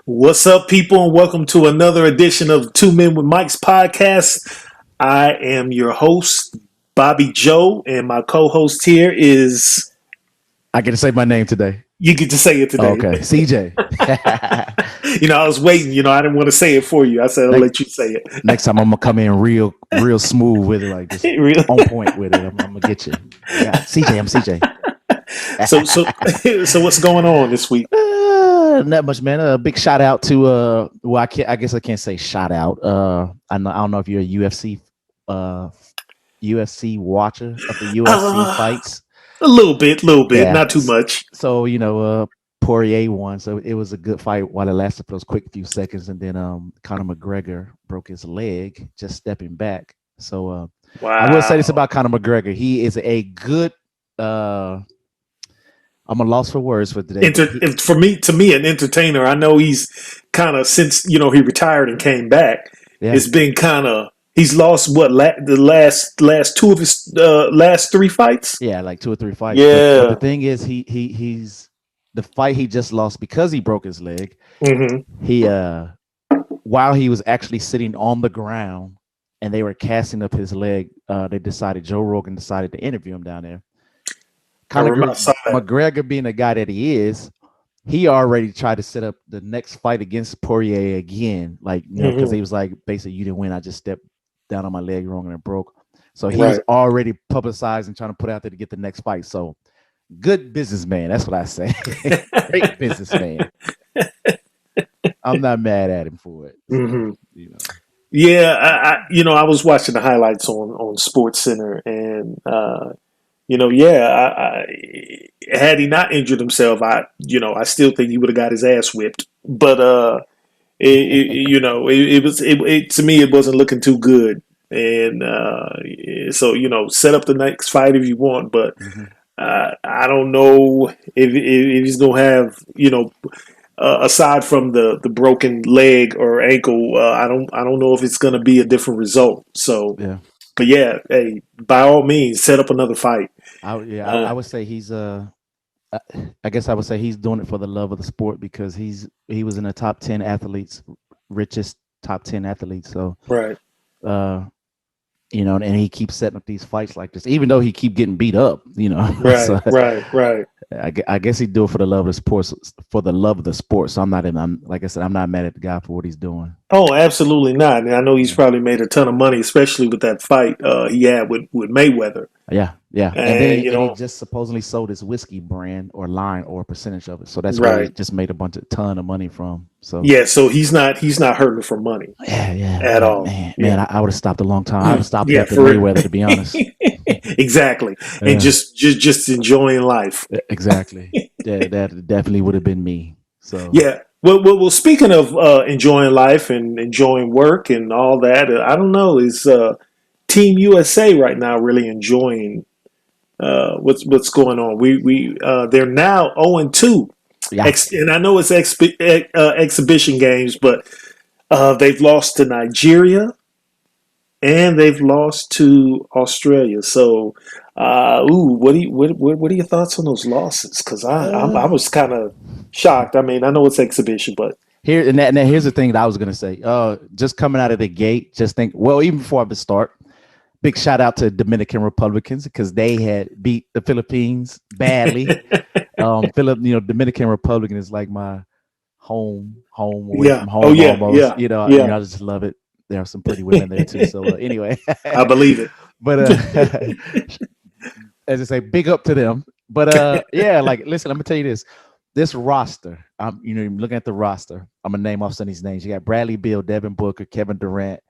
What's up, people, and welcome to another edition of Two Men with Mike's podcast. I am your host, Bobby Joe, and my co-host here is, I get to say my name today. you get to say it today. Okay, CJ. I was waiting. I didn't want to say it for you. I said, I'll let you say it. Next time I'm gonna come in real smooth with it, like just Really? on point with it. I'm gonna get you. Yeah, CJ. I'm CJ. So what's going on this week? Not much, man. A big shout out to well, I guess I can't say shout out. I don't know if you're a UFC watcher of the UFC fights. A little bit, Yeah. not too much. So Poirier won, so it was a good fight while it lasted for those quick few seconds, and then Conor McGregor broke his leg just stepping back. So Wow. I will say this about Conor McGregor: he is a good. I'm a loss for words for today. To me, an entertainer. I know he's kind of since he retired and came back. Yeah. It's been kind of he's lost the last two of his last three fights. Yeah, like 2 or 3 fights. Yeah. But the thing is, he's the fight he just lost because he broke his leg. Mm-hmm. He while he was actually sitting on the ground and they were casting up his leg, Joe Rogan decided to interview him down there. Conor McGregor being the guy that he is, he already tried to set up the next fight against Poirier again, because he was like, basically, you didn't win. I just stepped down on my leg wrong and it broke. So he was already publicized and trying to put out there to get the next fight. So good businessman. That's what I say. Great businessman. I'm not mad at him for it. Mm-hmm. Yeah, I was watching the highlights on Sports Center, and had he not injured himself, I still think he would have got his ass whipped. But to me, it wasn't looking too good. And so set up the next fight if you want, but I don't know if he's gonna have aside from the broken leg or ankle, I don't know if it's gonna be a different result. So yeah. But yeah, hey, by all means, set up another fight. I would say he's I guess I would say he's doing it for the love of the sport because he was in the top 10 athletes, richest top 10 athletes. So right, and he keeps setting up these fights like this, even though he keep getting beat up. Right, So, right. I guess he do it for the love of the sport. For the love of the sport. So I'm like I said, I'm not mad at the guy for what he's doing. Oh, absolutely not. And I know he's probably made a ton of money, especially with that fight he had with Mayweather. Yeah. And then he just supposedly sold his whiskey brand or line or a percentage of it. So that's where he just made a ton of money from. So yeah, so he's not hurting for money. Yeah. At all. Man, I would have stopped a long time. I would have stopped after Mayweather, to be honest. Exactly. And just enjoying life. Exactly. Yeah, that definitely would have been me. So yeah. Well, speaking of enjoying life and enjoying work and all that, I don't know, is Team USA right now really enjoying what's going on? They're now 0-2. Yeah. And I know it's exhibition games, but they've lost to Nigeria and they've lost to Australia. So, what are your thoughts on those losses? Because I was kind of shocked. I mean, I know it's exhibition, but here's the thing that I was gonna say. Just coming out of the gate, even before I start, big shout out to Dominican Republicans because they had beat the Philippines badly. Dominican Republican is like my home away from home. Almost. I just love it. There are some pretty women there too. So anyway, I believe it. But as I say, big up to them. But listen, I'm gonna tell you this. This roster, looking at the roster, I'm gonna name off some of these names. You got Bradley Beal, Devin Booker, Kevin Durant,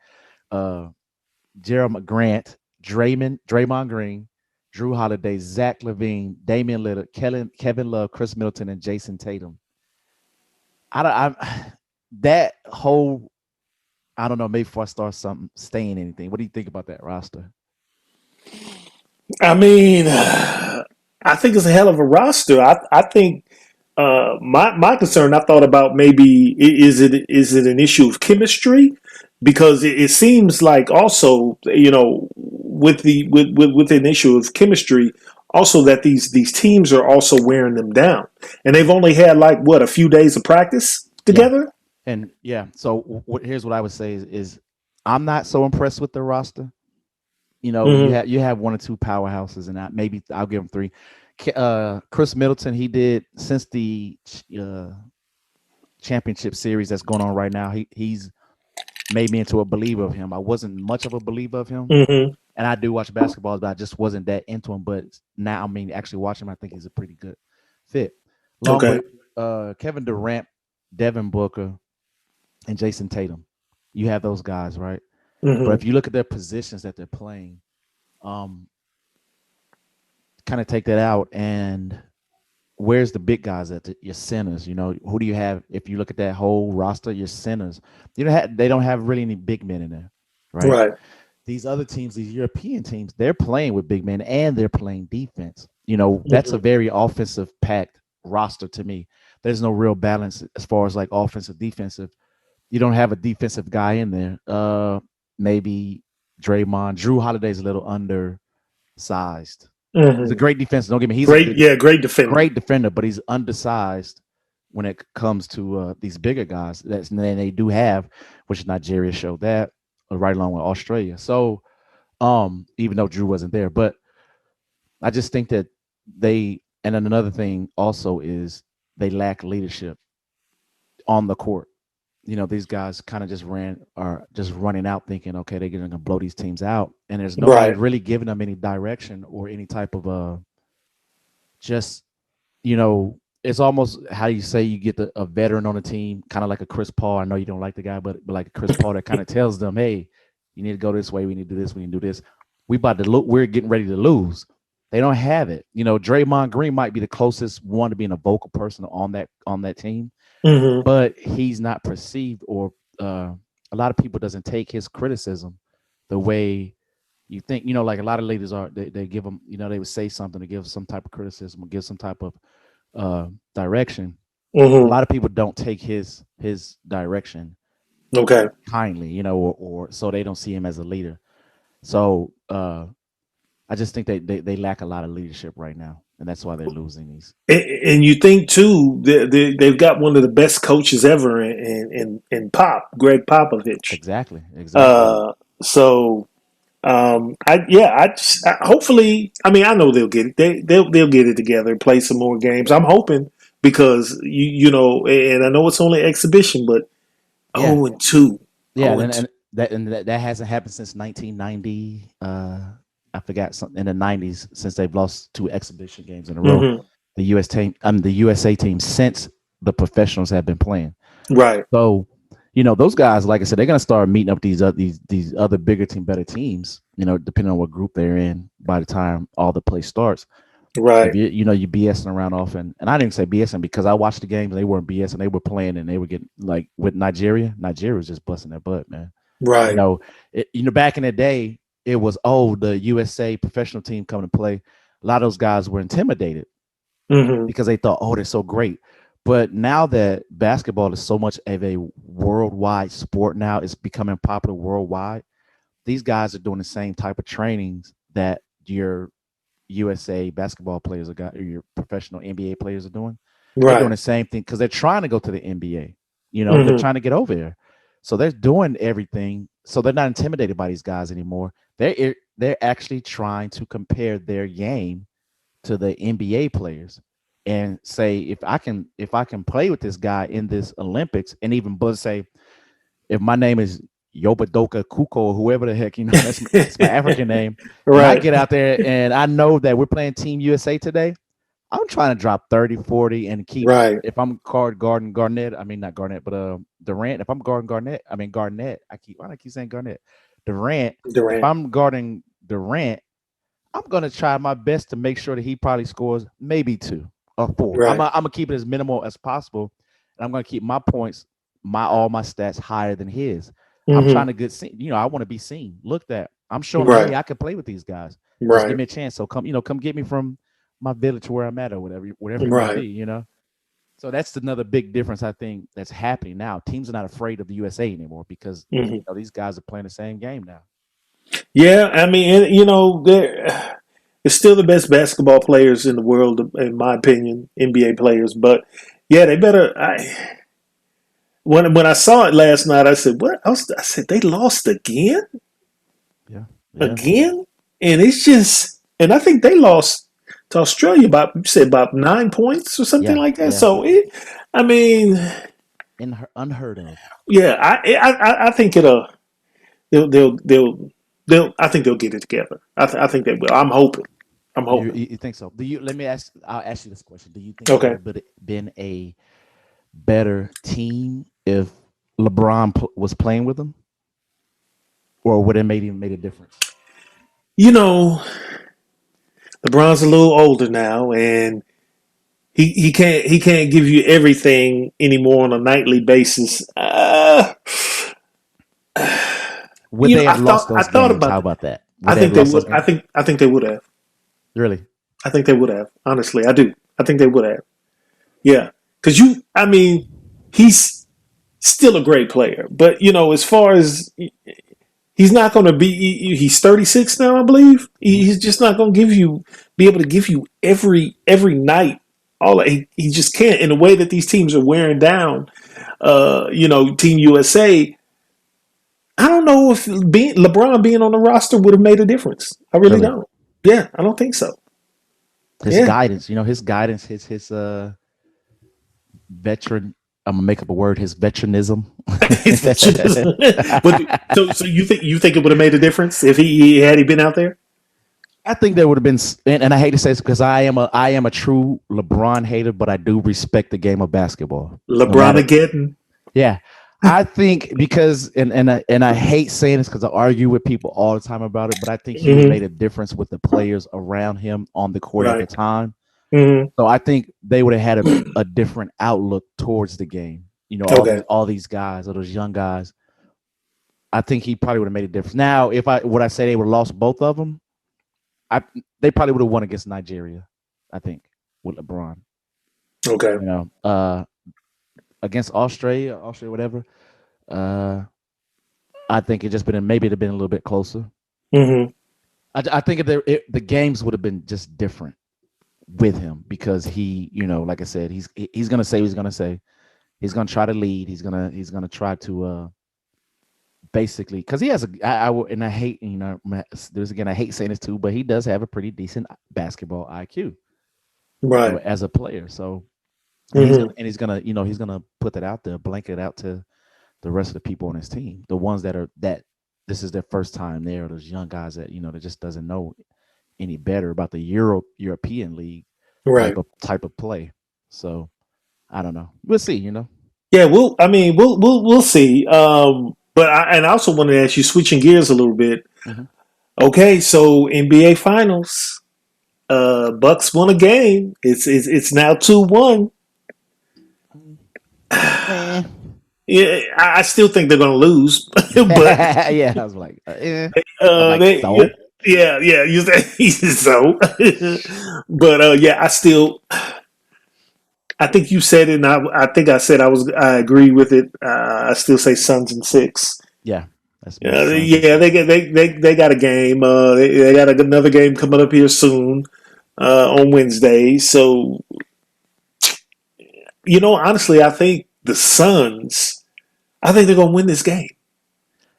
Jeremy Grant, Draymond Green, Drew Holiday, Zach LaVine, Damian Lillard, Kevin Love, Chris Middleton, and Jason Tatum. I don't know, maybe before I start saying anything. What do you think about that roster? I mean, I think it's a hell of a roster. I think my concern, I thought about maybe is it an issue of chemistry? Because it seems like also, with an issue of chemistry, also that these teams are also wearing them down, and they've only had a few days of practice together. And yeah, so here's what I would say is I'm not so impressed with the roster. You know, Hmm. you have one or two powerhouses, and maybe I'll give them three. Chris Middleton, he did since the uh, championship series that's going on right now. He's made me into a believer of him. I wasn't much of a believer of him, Hmm. and I do watch basketball, but I just wasn't that into him. But now, I mean, actually watching him, I think he's a pretty good fit. Along Okay. with Kevin Durant, Devin Booker, and Jason Tatum, you have those guys, right? But Hmm. if you look at their positions that they're playing, um, kind of take that out, and where's the big guys at your centers? You know, who do you have? If you look at that whole roster, your centers, they don't have really any big men in there, right? Right. These other teams, these European teams, they're playing with big men and they're playing defense. You know, that's a Hmm. very offensive packed roster to me. There's no real balance as far as like offensive, defensive. You don't have a defensive guy in there. Maybe Draymond, Drew Holiday's a little undersized. He's a Hmm. great defense. Don't get me. He's a Great. good, Yeah. Great defender. great defender, but he's undersized when it comes to these bigger guys. That's and they do have, which Nigeria showed that right along with Australia. So even though Drew wasn't there. But I just think that and then another thing also is they lack leadership on the court. You know, these guys kind of are just running out thinking, okay, they're going to blow these teams out. And there's nobody Right. really giving them any direction or any type of, just, you know, it's almost how you say you get a veteran on a team, kind of like a Chris Paul. I know you don't like the guy, but like a Chris Paul that kind of tells them, hey, you need to go this way. We need to do this. We need to do this. We're getting ready to lose. They don't have it. You know, Draymond Green might be the closest one to being a vocal person on that team, Hmm. but he's not perceived or a lot of people doesn't take his criticism the way you think. You know, like a lot of leaders they give them, you know, they would say something to give some type of criticism or give some type of direction. A Hmm. lot of people don't take his direction Okay. kindly, you know, or so they don't see him as a leader. So I just think they lack a lot of leadership right now, and that's why they're losing these. And you think too, they've got one of the best coaches ever in Pop, Greg Popovich. Exactly, exactly. Uh, so hopefully, I mean, I know they'll get it. They'll get it together, play some more games. I'm hoping because you know, and I know it's only exhibition, but Yeah, 0-2, yeah, 0-2. and that hasn't happened since 1990. I forgot something in the 90s since they've lost two exhibition games in a row. Hmm. The USA team since the professionals have been playing. Right, So, you know, those guys, like I said, they're gonna start meeting up these other bigger team, better teams. You know, depending on what group they're in. By the time all the play starts, if right. you BSing around often, and I didn't say BSing because I watched the games. They weren't BSing. They were playing, and they were getting like with Nigeria. Nigeria was just busting their butt, man. You Right. know, back in the day, it was the USA professional team coming to play. A lot of those guys were intimidated Hmm. because they thought, oh, they're so great. But now that basketball is so much of a worldwide sport now, it's becoming popular worldwide. These guys are doing the same type of trainings that your USA basketball players are got, or your professional NBA players are doing. They're doing Right. the same thing because they're trying to go to the NBA. You know, they're Hmm. trying to get over there. So they're doing everything. So they're not intimidated by these guys anymore. They're actually trying to compare their game to the NBA players and say if I can play with this guy in this Olympics and even but say if my name is Yobadoka Kuko or whoever the heck, you know, that's my African name, and I Right. get out there and I know that we're playing Team USA today, I'm trying to drop 30, 40 and keep Right. if I'm guarding Garnett, I mean not Garnett, but Durant, if I'm guarding Garnett, why do I keep saying Garnett? Durant, if Durant. I'm guarding Durant, I'm gonna try my best to make sure that he probably scores maybe two or four. Right. I'm gonna keep it as minimal as possible, and I'm gonna keep my points, all my stats higher than his. I'm Hmm. trying to get seen. You know, I want to be seen. Look that I'm showing them, Right. hey, I can play with these guys. Just give Right. me a chance. So come get me from my village to where I'm at or whatever it may be. Right. You know. So that's another big difference I think that's happening now. Teams are not afraid of the USA anymore because Hmm. these guys are playing the same game now. Yeah, I mean, you know, they're still the best basketball players in the world, in my opinion, NBA players. But yeah, they better. when I saw it last night, I said, "What?" I said, "They lost again, Yeah. again," and it's just, and I think they lost to Australia about you said about 9 points or something Yeah. like that. Yeah. So I mean, Unheard of. yeah, I think it'll they'll I think they'll get it together. I think they will. I'm hoping. I'm You, hoping. you you think so? Do you? Let me ask. I'll ask you this question. Do you think they would Okay. have been a better team if LeBron was playing with them, or would it made a difference? You know, LeBron's a little older now, and he can't give you everything anymore on a nightly basis. Would they have lost I those thought games? about How that. about that? Would I they have think they lost those would. games? I think they would have. Really? I think they would have. Honestly, I do. I think they would have. Yeah, because I mean, he's still a great player, but as far as he's not going to be, he's 36 now, I believe. Mhm. He's just not going to be able to give you every night. He just can't in the way that these teams are wearing down. Team USA. I don't know if LeBron being on the roster would have made a difference. I really Really? don't. Yeah, I don't think so. His Yeah. guidance, his guidance, his veteran. I'm gonna make up a word. His veteranism. But so you think it would have made a difference if he had he been out there? I think there would have been, and I hate to say this because I am a true LeBron hater, but I do respect the game of basketball. No LeBron matter, again. yeah, I think because and I hate saying this because I argue with people all the time about it, but I think he would have Hmm. made a difference with the players around him on the court at the Right. time. Hmm. So I think they would have had a different outlook towards the game. All these Okay. all these guys, all those young guys. I think he probably would have made a difference. Now, if I would I say they would have lost both of them, I they probably would have won against Nigeria. I think with LeBron. Okay. You know, against Australia, whatever. Uh, I think it just been maybe it'd have been a little bit closer. Hmm. I think the games would have been just different with him because he, like I said, he's gonna say what he's gonna say. He's gonna try to lead. He's gonna try to basically because he has and I hate there's again I hate saying this too, but he does have a pretty decent basketball IQ, Right. as a player. So Hmm. he's gonna put that out there, blanket out to the rest of the people on his team, the ones that this is their first time there, those young guys that just doesn't know any better about the European league Right. type of play. So I don't know. We'll see. Yeah. We'll see. But I also wanted to ask you, switching gears a little bit. Mhm. Okay, so NBA Finals. Bucks won a game. It's now 2-1. Eh. Yeah, I still think they're going to lose, but Yeah, I was like, I'm uh, like they, so. yeah, you say so. But yeah, I think you said it, and I think I said I agree with it. I still say Suns in six. Yeah, that's me. Suns and Yeah, six. they got a game. They got another game coming up here soon on Wednesday. So honestly, I think the Suns. I think they're gonna win this game.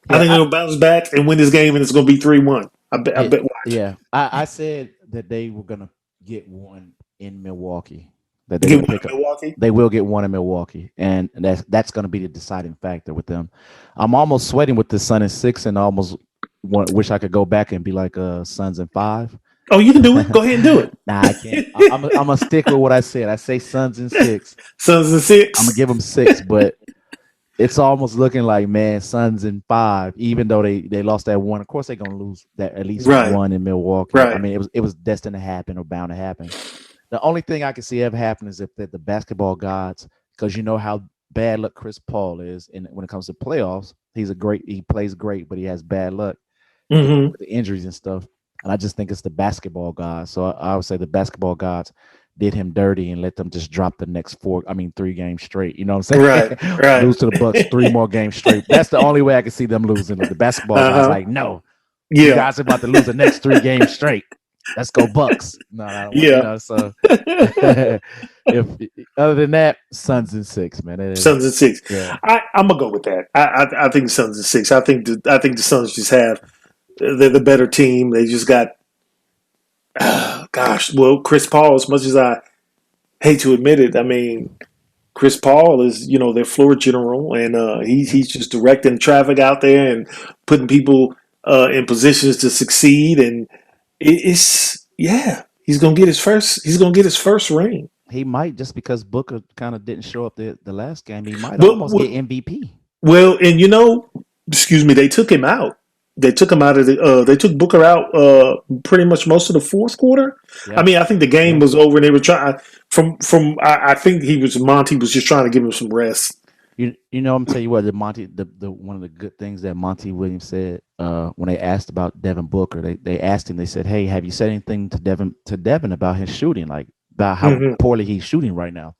I Yeah, think they're gonna bounce back and win this game, and it's gonna be 3-1. I bet. I yeah, bet. Watch. yeah. I said that they were gonna get one in Milwaukee. That they're Get gonna one pick in up. Milwaukee. They will get one in Milwaukee, and that's gonna be the deciding factor with them. I'm almost sweating with the Sun in six, and I almost wish I could go back and be like Suns in five. Oh, you can do it. Go ahead and do it. Nah, I can't. I'm gonna stick with what I said. I say Suns in six. Suns in I'm six. gonna give them six, but it's almost looking like, man, Suns in five. Even though they lost that one, of course they're gonna lose that at least Right. one in Milwaukee. I Right. mean, it was destined to happen or bound to happen. The only thing I can see ever happen is if the basketball gods, because you know how bad luck Chris Paul is, and when it comes to playoffs, he plays great, but he has bad luck Hmm. with the injuries and stuff. And I just think it's the basketball gods. So I would say the basketball gods did him dirty and let them just drop the next 3 games straight. You know what I'm saying? Right. Right. Lose to the Bucks 3 more games straight. That's the only way I can see them losing. Like the basketball guys, Uh-huh. like, no, you Yeah. guys are about to lose the next 3 games straight. let's go Bucks. No, I don't want, Yeah. so if other than that, Suns in 6, man. It is, Suns and six. yeah. I'm gonna go with that. I think Suns and six. I think the Suns just have they're the better team. They just got gosh. Well, Chris Paul. As much as I hate to admit it, I mean Chris Paul is their floor general, and he's just directing traffic out there and putting people in positions to succeed. And it's yeah, he's gonna get his first. He's gonna get his first ring. He might, just because Booker kind of didn't show up the last game. He might But almost get MVP. well, and excuse me, they took him out. They took him out of the. They took Booker out pretty much most of the fourth quarter. I Yeah, mean, I think the game yeah. was over, and they were trying. I think Monty was just trying to give him some rest. I'm tell you what, the one of the good things that Monty Williams said when they asked about Devin Booker, they asked him, they said, "Hey, have you said anything to Devin about his shooting, like about how Hmm. poorly he's shooting right now?"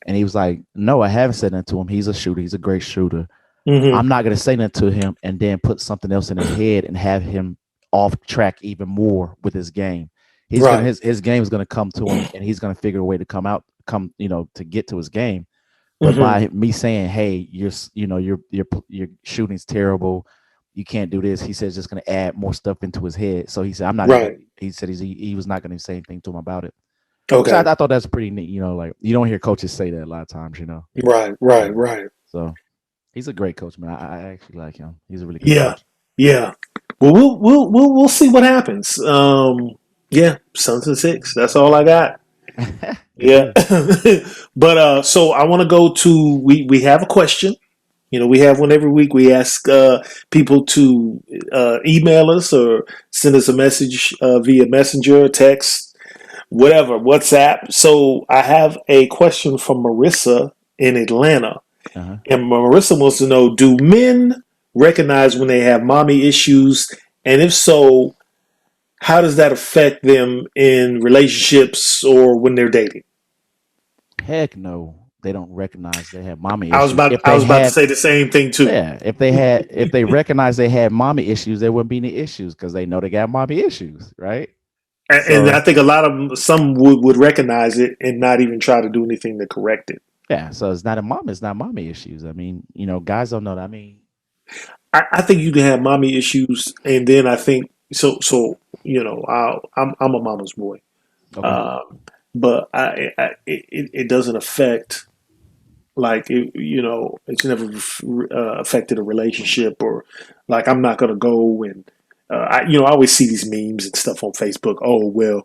And he was like, "No, I haven't said that to him. He's a shooter. He's a great shooter. Hmm. I'm not going to say that to him and then put something else in his head and have him off track even more with his game. Right. His game is going to come to him, and he's going to figure a way to to get to his game. But Hmm. by me saying, "Hey, your shooting's terrible. You can't do this," he says, just going to add more stuff into his head. So he said, "I'm not Right. even." He said he was not going to say anything to him about it. Which Okay. I thought that's pretty neat. Like you don't hear coaches say that a lot of times. Right. Right. Right. So he's a great coach, man. I actually like him. He's a really good Yeah. coach. Yeah. Well, we'll see what happens. Yeah, Suns and six. That's all I got. Yeah. But so I want to go to we have a question. We have one every week. We ask people to email us or send us a message via messenger, text, whatever, WhatsApp. So I have a question from Marissa in Atlanta. Uh-huh. And Marissa wants to know, do men recognize when they have mommy issues? And if so, how does that affect them in relationships or when they're dating? Heck no, they don't recognize they have mommy I was issues. about If I they was about to had, say the same thing too. yeah, if they recognize they had mommy issues, there wouldn't be any issues because they know they got mommy issues, right? And I So think some would recognize it and not even try to do anything to correct it. yeah, so it's not mommy issues. I mean, guys don't know that. I mean, I think you can have mommy issues, and then I think so. So I'm a mama's boy, okay, um, but it doesn't affect like it's never affected a relationship or like I'm not gonna go and I always see these memes and stuff on Facebook. Oh well,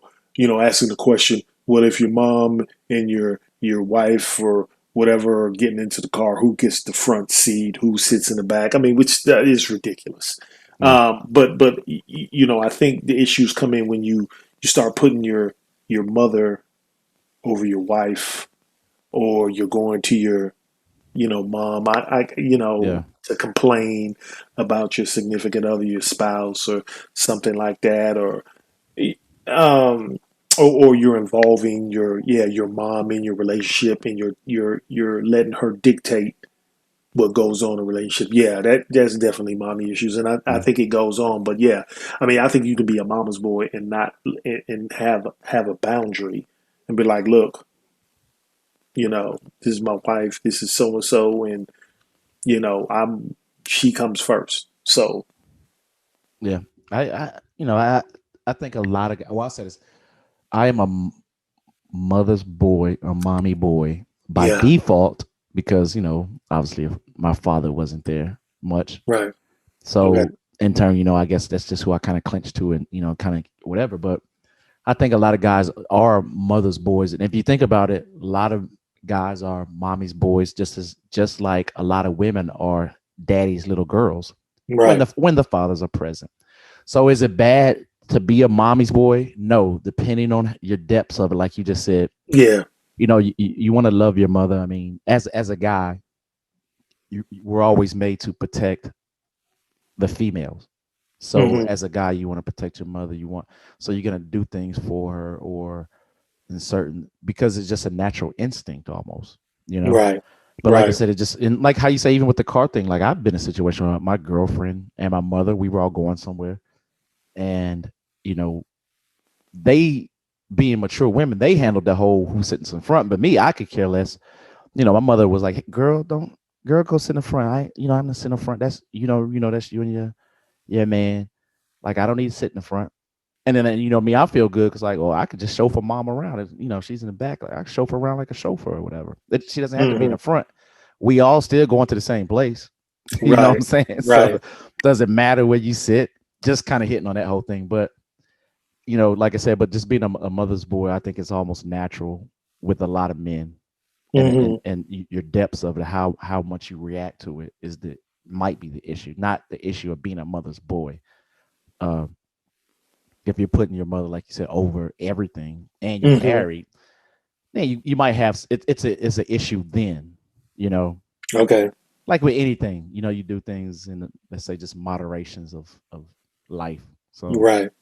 asking the question, what if your mom and your wife or whatever are getting into the car, who gets the front seat, who sits in the back? I mean, which that is ridiculous. yeah, But I think the issues come in when you start putting your mother over your wife, or you're going to your mom, yeah, to complain about your significant other, your spouse, or something like that, um, or you're involving your mom in your relationship, and you're letting her dictate what goes on in a relationship. Yeah, that's definitely mommy issues, and I yeah, think it goes on. But yeah, I mean, I think you can be a mama's boy and not and have a boundary and be like, look, this is my wife, this is so and so, and I'm she comes first. So yeah. I think a lot of well, I said this. I am a mother's boy, a mommy boy by yeah, default because obviously my father wasn't there much. right, okay, So in turn, I guess that's just who I kind of clinch to and kind of whatever. But I think a lot of guys are mother's boys, and if you think about it, a lot of guys are mommy's boys, just like a lot of women are daddy's little girls when right, the fathers are present. So is it bad to be a mommy's boy? No, depending on your depths of it, like you just said, yeah, you want to love your mother. I mean, as a guy, we're always made to protect the females. So hmm, as a guy, you want to protect your mother. So you're gonna do things for her or in certain because it's just a natural instinct almost, you know. right, But like I right, said, it just in like how you say even with the car thing. Like I've been in a situation where my girlfriend and my mother, we were all going somewhere, and you know they, being mature women, they handled the whole who sits in front. But me, I could care less. My mother was like, "Girl, go sit in the front. I'm gonna sit in the front. That's that's you and your man. Like, I don't need to sit in the front." And then me, I feel good because like, I could just chauffeur mom around. She's in the back. Like, I can chauffeur around like a chauffeur or whatever. She doesn't have to be in the front. We all still going to the same place. You know what I'm saying? Right. So doesn't matter where you sit. Just kind of hitting on that whole thing. But like I said, but just being a mother's boy, I think it's almost natural with a lot of men. And your depths of it, how much you react to it might be the issue, not the issue of being a mother's boy. If you're putting your mother, like you said, over everything, and you're married, then you might have it's an issue then. Okay. Like with anything, you do things in let's say just moderations of life. So right.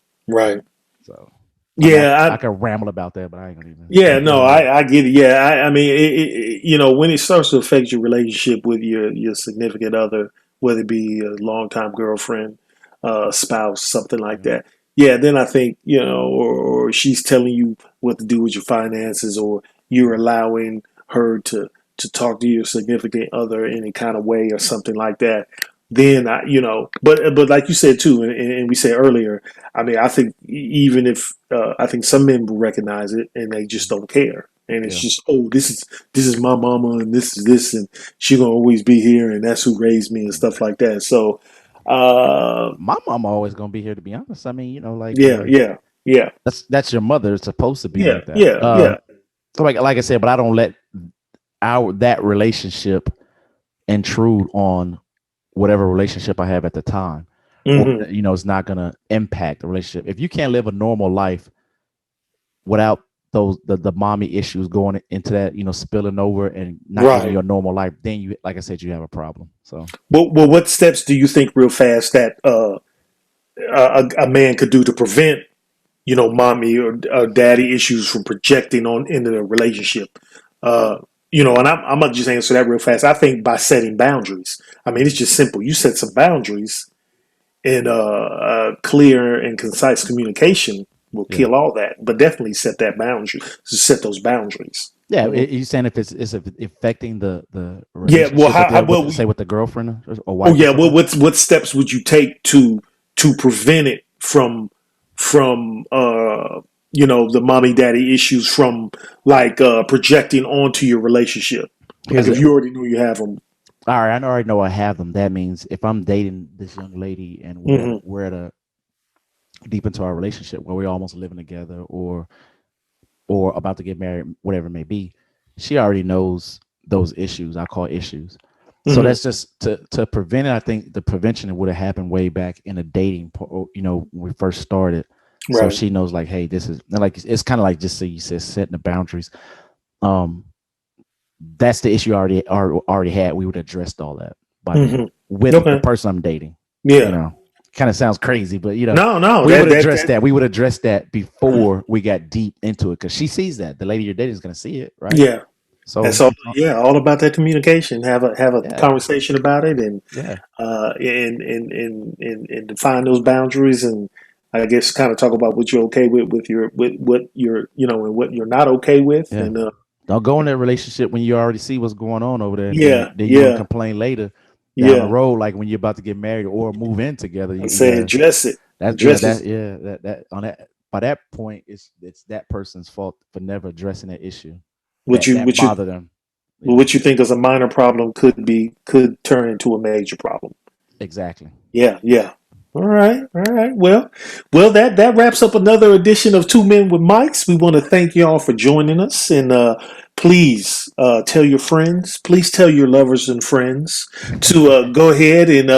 So yeah, I could ramble about that, but I ain't gonna even. Yeah, no, I get it. Yeah, I mean, when it starts to affect your relationship with your significant other, whether it be a longtime girlfriend, spouse, something like that. Yeah, then I think or she's telling you what to do with your finances, or you're allowing her to talk to your significant other in any kind of way or something like that. Then but like you said too, and we said earlier, I mean, I think even if I think some men will recognize it and they just don't care, and it's just, oh, this is my mama, and this is this, and she gonna always be here, and that's who raised me, and stuff like that. So, my mama always gonna be here. To be honest, I mean, like yeah. That's your mother. It's supposed to be like that. Yeah. So like I said, but I don't let that relationship intrude on whatever relationship I have at the time. Or, it's not going to impact the relationship. If you can't live a normal life without the mommy issues going into that, spilling over and not living your normal life, then you, like I said, you have a problem. So, well, what steps do you think, real fast, that a man could do to prevent, mommy or daddy issues from projecting on into the relationship? And I'm gonna just answer that real fast. I think by setting boundaries. I mean, it's just simple. You set some boundaries, and clear and concise communication will kill all that. But definitely set that boundary. Set those boundaries. Yeah, you saying if it's affecting the relationship? Yeah, well, say with the girlfriend or wife. Oh yeah, well, what steps would you take to prevent it from the mommy daddy issues from like projecting onto your relationship? Like if you already know you have them. All right, I already know I have them. That means if I'm dating this young lady and we're at a deep into our relationship where we're almost living together or about to get married, whatever it may be, she already knows those issues. I call issues. So that's just to prevent it. I think the prevention would have happened way back in the dating, when we first started. Right. So she knows, like, hey, this is like, it's kind of like just so you said, setting the boundaries. That's the issue I already had. We would have addressed all that with the person I'm dating. Yeah. Kind of sounds crazy, but no, we would address that. We would address that before we got deep into it, because she sees that the lady you're dating is going to see it, right? Yeah. So that's all about that communication. Have a conversation about it, and and define those boundaries, and I guess kind of talk about what you're okay with what you're and what you're not okay with, and don't go in that relationship when you already see what's going on over there. Then you complain later down the road, like when you're about to get married or move in together. Address it. That on that, by that point, it's that person's fault for never addressing that issue. What you think is a minor problem could turn into a major problem. Exactly. Yeah. All right. Well, that wraps up another edition of Two Men with Mics. We want to thank y'all for joining us, and please tell your friends. Please tell your lovers and friends to go ahead and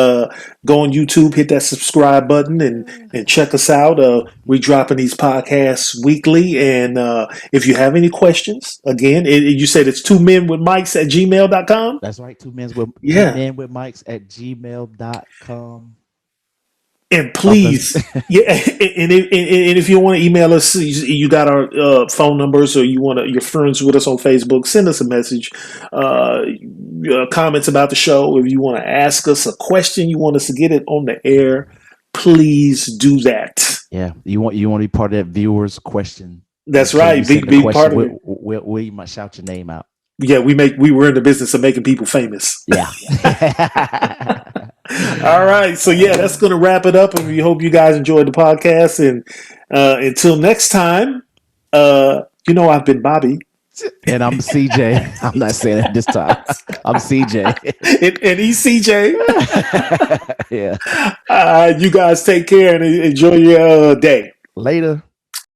go on YouTube, hit that subscribe button, and check us out. We're dropping these podcasts weekly, and if you have any questions, again, you said it's 2menwithmics@gmail.com. That's right, 2menwithmics@gmail.com. And please, and if you want to email us, you got our phone numbers, or you're friends with us on Facebook, send us a message, comments about the show. If you want to ask us a question, you want us to get it on the air, please do that. Yeah, you want to be part of that viewers question. That's Make sure right. you send the Be part question. of it. We might shout your name out. Yeah, we were in the business of making people famous. Yeah. All right. So yeah, that's gonna wrap it up, and we hope you guys enjoyed the podcast. And until next time, I've been Bobby. And I'm CJ. I'm not saying it this time. I'm CJ. And he's CJ. Yeah. You guys take care and enjoy your day. Later.